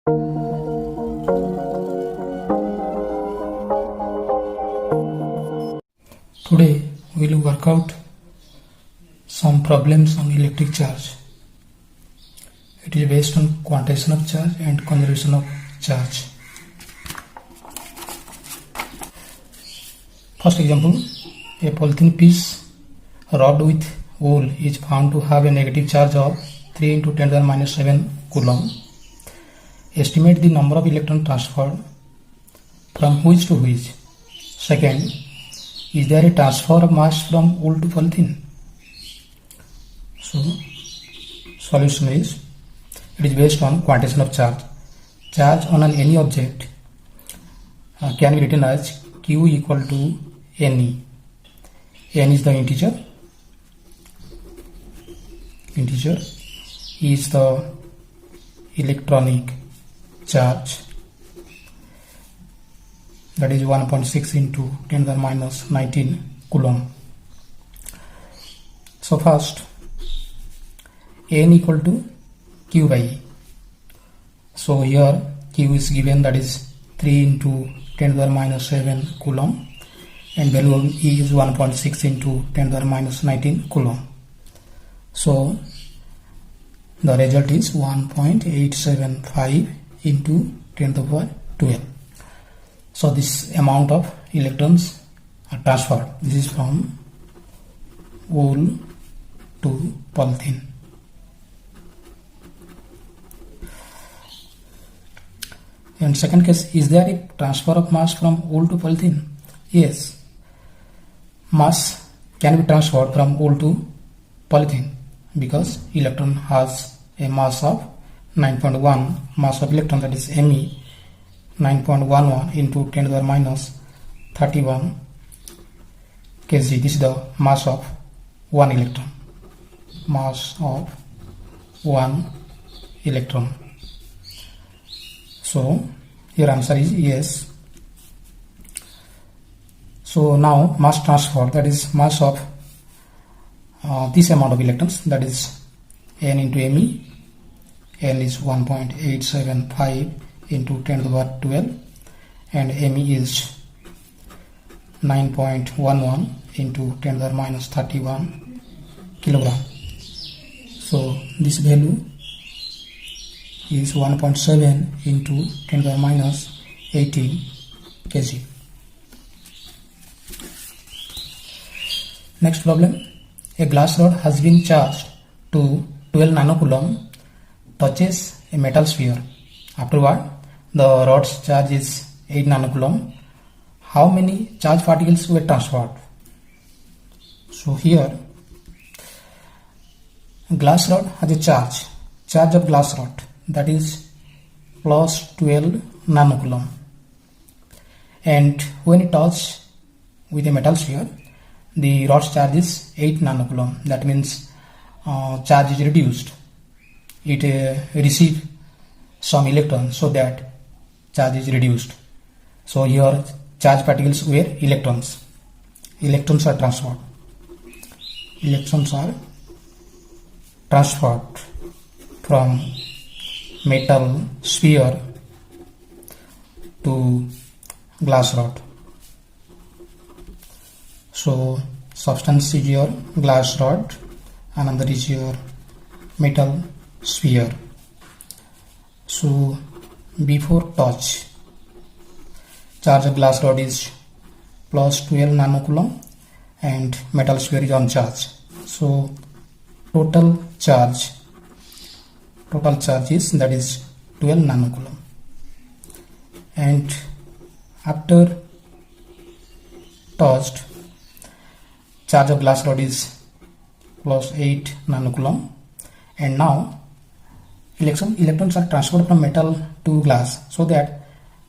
Today we will work out some problems on electric charge. It is based on quantization of charge and conservation of charge. First example, a polythene piece rod with wool is found to have a negative charge of 3 into 10 to the minus 7 coulomb. Estimate the number of electrons transferred from which to which. Second, is there a transfer of mass from wool to polythene? So, solution is, it is based on quantization of charge. Charge on any object can be written as Q equal to Ne. N is the integer. Integer is the electronic charge, that is 1.6 into 10 to the minus 19 coulomb. So first, N equal to Q by E. So here Q is given, that is 3 into 10 to the minus 7 coulomb, and value of E is 1.6 into 10 to the minus 19 coulomb. So the result is 1.875 into 10 to the power 12. So this amount of electrons are transferred. This is from wool to polythene. In second case, is there a transfer of mass from wool to polythene? Yes. Mass can be transferred from wool to polythene because electron has a mass of 9.1 mass of electron, that is Me, 9.11 into 10 to the minus 31 kg. This is the mass of one electron. Mass of one electron. So your answer is yes. So now mass transfer, that is mass of this amount of electrons, that is N into Me. N is 1.875 into 10 to the power 12, and Me is 9.11 into 10 to the minus 31 kilogram. So this value is 1.7 into 10 to the minus 18 kg. Next problem, a glass rod has been charged to 12 nanocoulomb, touches a metal sphere. Afterward, the rod's charge is 8 nanocoulomb. How many charge particles were transferred? So here, glass rod has a charge of glass rod, that is plus 12 nanocoulomb. And when it touches with a metal sphere, the rod's charge is 8 nanocoulomb. That means charge is reduced. It receives some electrons, so that charge is reduced. So here charge particles were electrons. Electrons are transferred. Electrons are transferred from metal sphere to glass rod. So substance is your glass rod, another is your metal sphere. So before touch, charge of glass rod is plus 12 nanocoulomb and metal sphere is on charge. So total charge is, that is 12 nanocoulomb. And after touched, charge of glass rod is plus 8 nanocoulomb, and now electrons are transferred from metal to glass, so that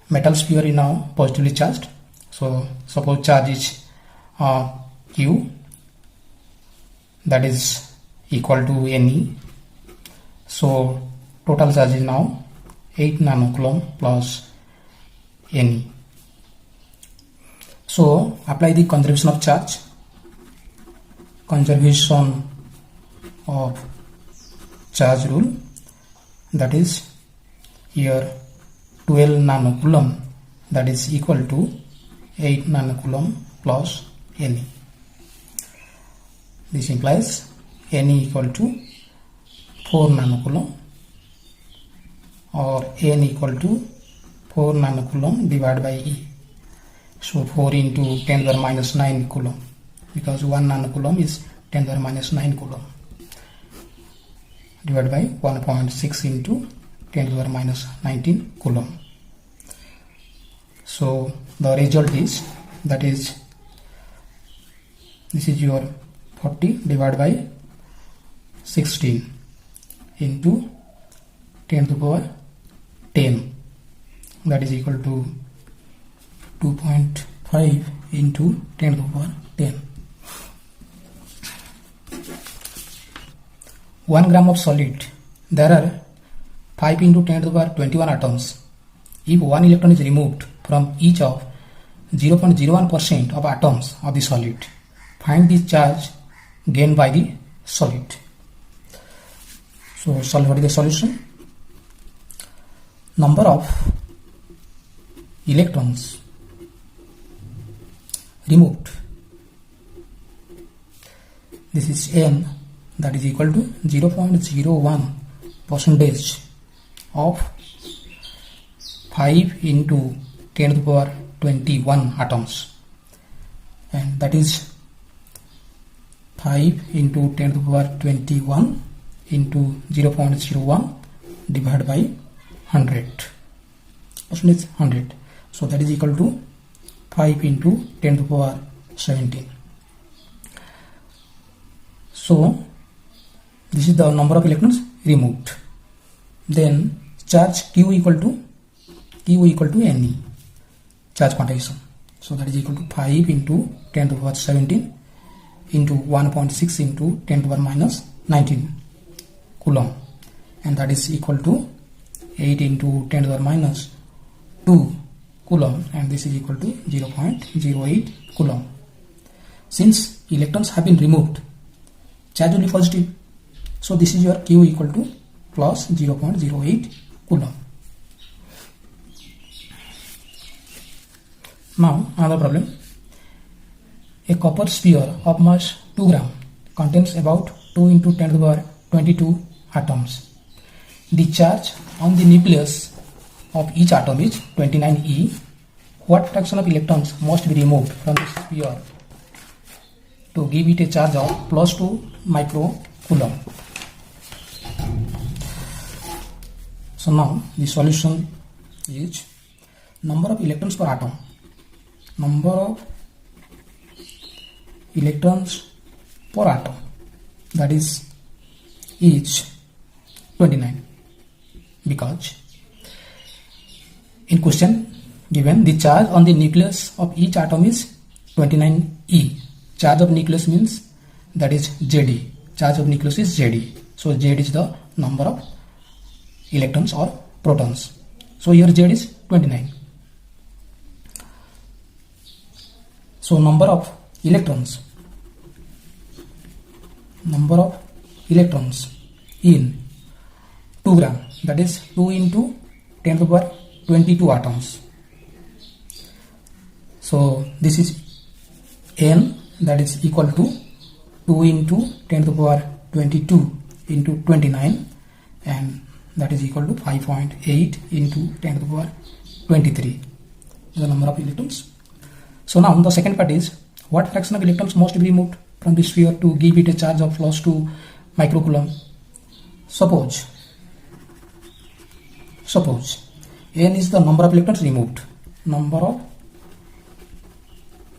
metal sphere is now positively charged. So suppose charge is Q, that is equal to Ne. So total charge is now 8 nanocoulomb plus Ne. So apply the conservation of charge. Conservation of charge rule, that is here 12 nanocoulomb, that is equal to 8 nanocoulomb plus Ne. This implies Ne equal to 4 nanocoulomb, or N equal to 4 nanocoulomb divided by E. So 4 into 10 to the minus 9 coulomb, because 1 nanocoulomb is 10 to the minus 9 coulomb, divided by 1.6 into 10 to the minus 19 coulomb. So the result is, that is, this is your 40 divided by 16 into 10 to the power 10, that is equal to 2.5 into 10 to the power 10. 1 gram of solid, there are 5 into 10 to the power 21 atoms. If 1 electron is removed from each of 0.01% of atoms of the solid, find the charge gained by the solid. So what is the solution? Number of electrons removed, this is N, that is equal to 0.01 percentage of 5 into 10 to the power 21 atoms, and that is 5 into 10 to the power 21 into 0.01 divided by 100, percentage 100, so that is equal to 5 into 10 to the power 17. So this is the number of electrons removed. Then charge Q equal to Ne, charge quantization. So that is equal to 5 into 10 to the power 17 into 1.6 into 10 to the power minus 19 coulomb, and that is equal to 8 into 10 to the power minus 2 coulomb, and this is equal to 0.08 coulomb. Since electrons have been removed, charge will be positive, so this is your Q equal to plus 0.08 coulomb. Now another problem. A copper sphere of mass 2 gram contains about 2 into 10 to the power 22 atoms. The charge on the nucleus of each atom is 29 E. What fraction of electrons must be removed from the sphere to give it a charge of plus 2 microcoulomb? So now the solution is number of electrons per atom. Number of electrons per atom, that is 29, because in question given the charge on the nucleus of each atom is 29 E. Charge of nucleus means that is Jd. Charge of nucleus is Jd. So Z is the number of electrons or protons. So here Z is 29. So number of electrons in 2 gram, that is 2 into 10 to the power 22 atoms. So this is N, that is equal to 2 into 10 to the power 22 into 29, and that is equal to 5.8 into 10 to the power 23, the number of electrons. So now the second part is, what fraction of electrons must be removed from the sphere to give it a charge of plus 2 microcoulomb? Suppose N is the number of electrons removed. Number of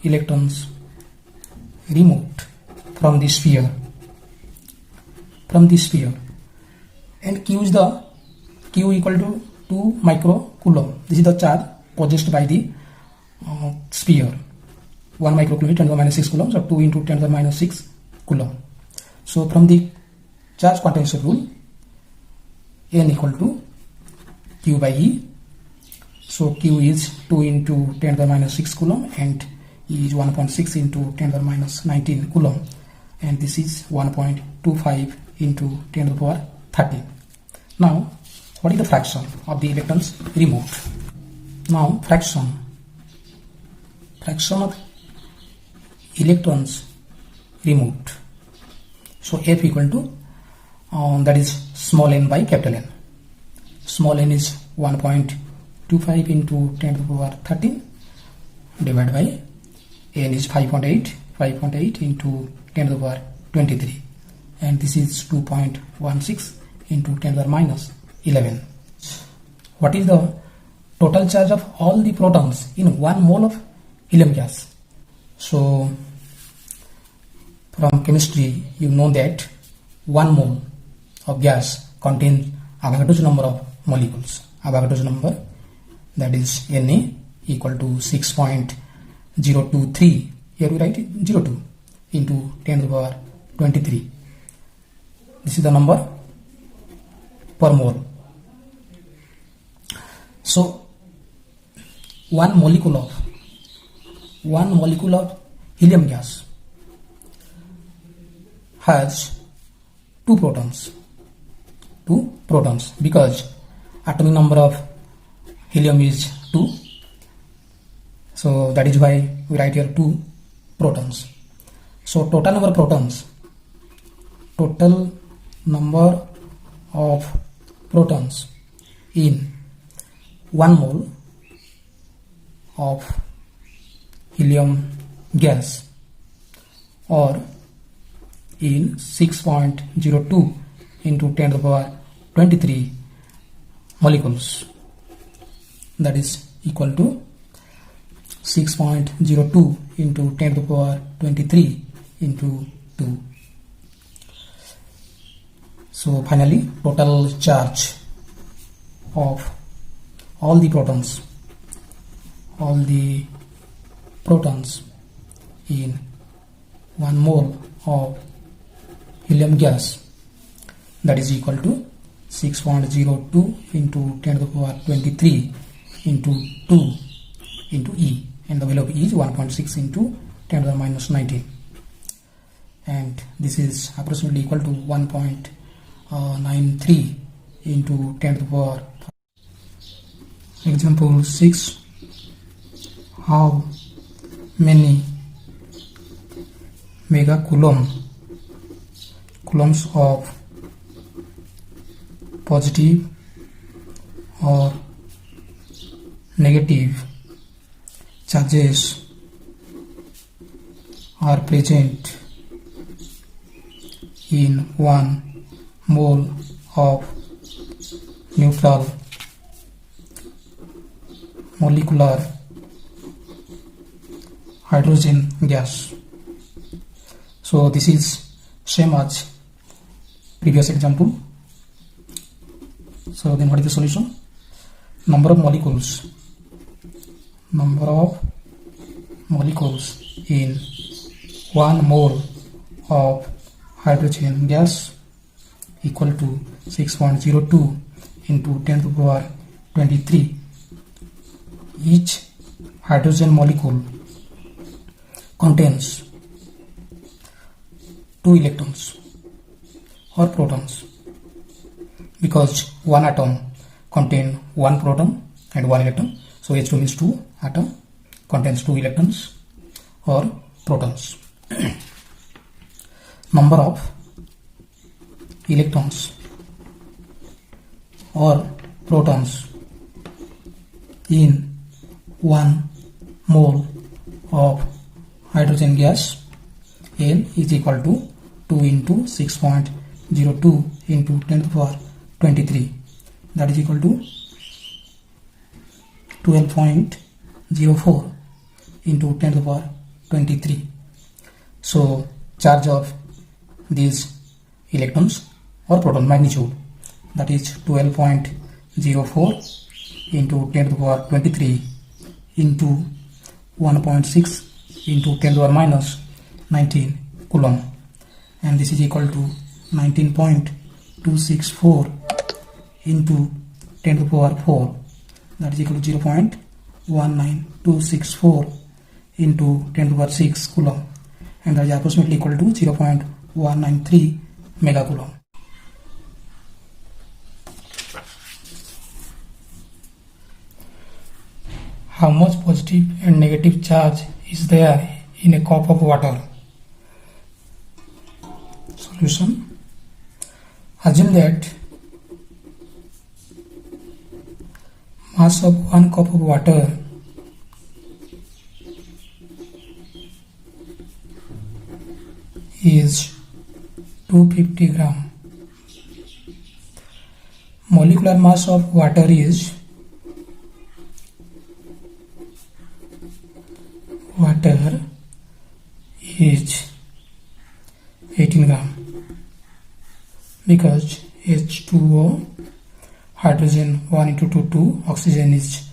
electrons removed from the sphere. And Q equal to 2 microcoulomb. This is the charge possessed by the sphere. 1 microcoulomb is 10 to the minus 6 coulomb, so 2 into 10 to the minus 6 coulomb. So from the charge quantization rule, N equal to Q by E. So Q is 2 into 10 to the minus 6 coulomb, and E is 1.6 into 10 to the minus 19 coulomb, and this is 1.25 into 10 to the power 13. Now, what is the fraction of the electrons removed? Now fraction of electrons removed. So F equal to that is small n by capital N. Small n is 1.25 into 10 to the power 13 divided by n is 5.8 into 10 to the power 23, and this is 2.16 into 10 to the power minus 11. What is the total charge of all the protons in 1 mole of helium gas? So from chemistry you know that 1 mole of gas contains Avogadro's number of molecules. Avogadro's number, that is Na, equal to 6.023. Here we write it 02 into 10 to the power 23. This is the number per mole. So one molecule of helium gas has two protons because atomic number of helium is 2, so that is why we write here 2 protons. So total number of protons in 1 mole of helium gas, or in 6.02 into 10 to the power 23 molecules, that is equal to 6.02 into 10 to the power 23 into 2. So finally total charge of all the protons in 1 mole of helium gas, that is equal to 6.02 into 10 to the power 23 into 2 into E, and the value of E is 1.6 into 10 to the minus 19, and this is approximately equal to 1.93 into 10 to the power. Example 6. How many coulombs of positive or negative charges are present in 1 mole of neutral molecular hydrogen gas? So this is same as previous example. So then what is the solution? Number of molecules in 1 mole of hydrogen gas equal to 6.02 into 10 to the power 23. Each hydrogen molecule contains 2 electrons or protons, because one atom contains 1 proton and 1 electron. So H2 means 2 atom contains 2 electrons or protons. Number of electrons or protons in 1 mole of hydrogen gas, N is equal to 2 into 6.02 into 10 to the power 23, that is equal to 12.04 into 10 to the power 23. So charge of these electrons or proton magnitude, that is 12.04 into 10 to the power 23 into 1.6 into 10 to the power minus 19 coulomb, and this is equal to 19.264 into 10 to the power 4, that is equal to 0.19264 into 10 to the power 6 coulomb, and that is approximately equal to 0.193 megacoulomb. how much positive and negative charge is there in a cup of water? Solution: assume that mass of 1 cup of water is 250 gram. Molecular mass of water is 18 gram, because H2O, hydrogen 1 into 2, 2, oxygen is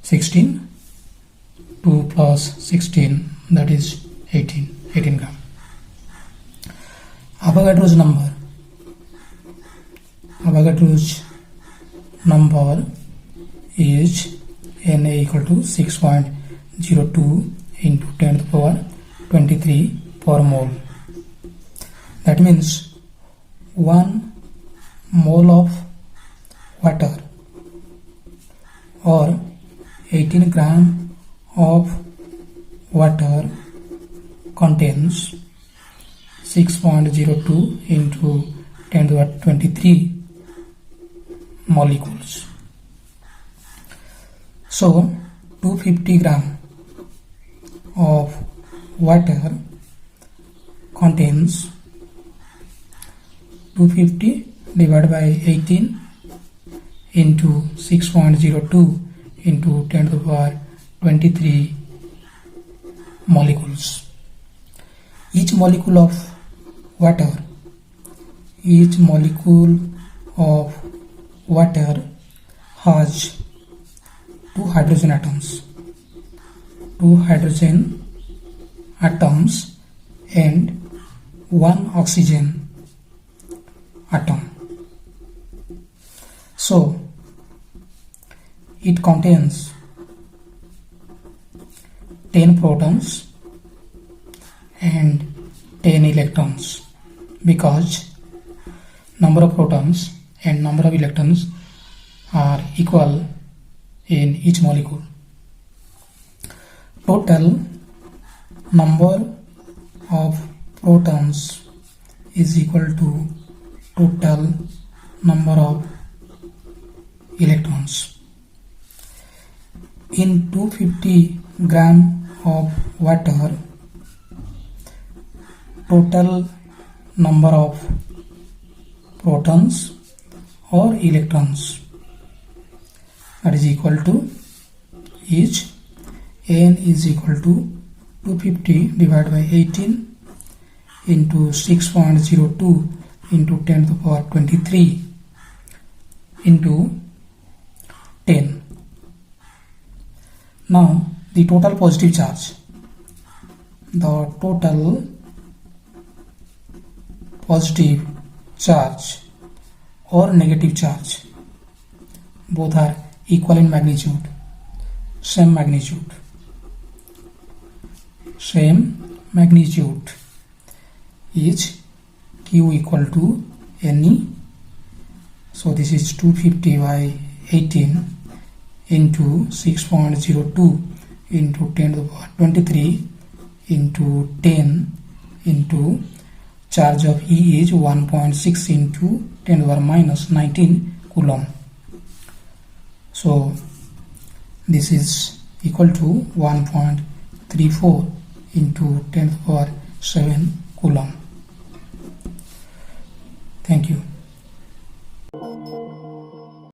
16, 2 plus 16, that is 18 gram. Avogadro's number is Na equal to 6.02 into 10 to the power 23 per mole. That means 1 mole of water or 18 gram of water contains 6.02 into 10 to the 23 molecules. So 250 gram of water contains 250 divided by 18 into 6.02 into 10 to the power 23 molecules. Each molecule of water has 2 hydrogen atoms and 1 oxygen atom. So it contains 10 protons and 10 electrons, because number of protons and number of electrons are equal in each molecule. Total number of protons is equal to total number of electrons. In 250 gram of water, total number of protons or electrons, that is equal to each N is equal to 250 divided by 18 into 6.02 into 10 to the power 23 into 10. Now the total positive charge, the total positive charge or negative charge, both are equal in magnitude, same magnitude is Q equal to Ne. So this is 250 by 18 into 6.02 into 10 to the power 23 into 10 into charge of E is 1.6 into 10 to the power minus 19 coulomb. So this is equal to 1.34 into 10 to the power 7 coulomb. Thank you.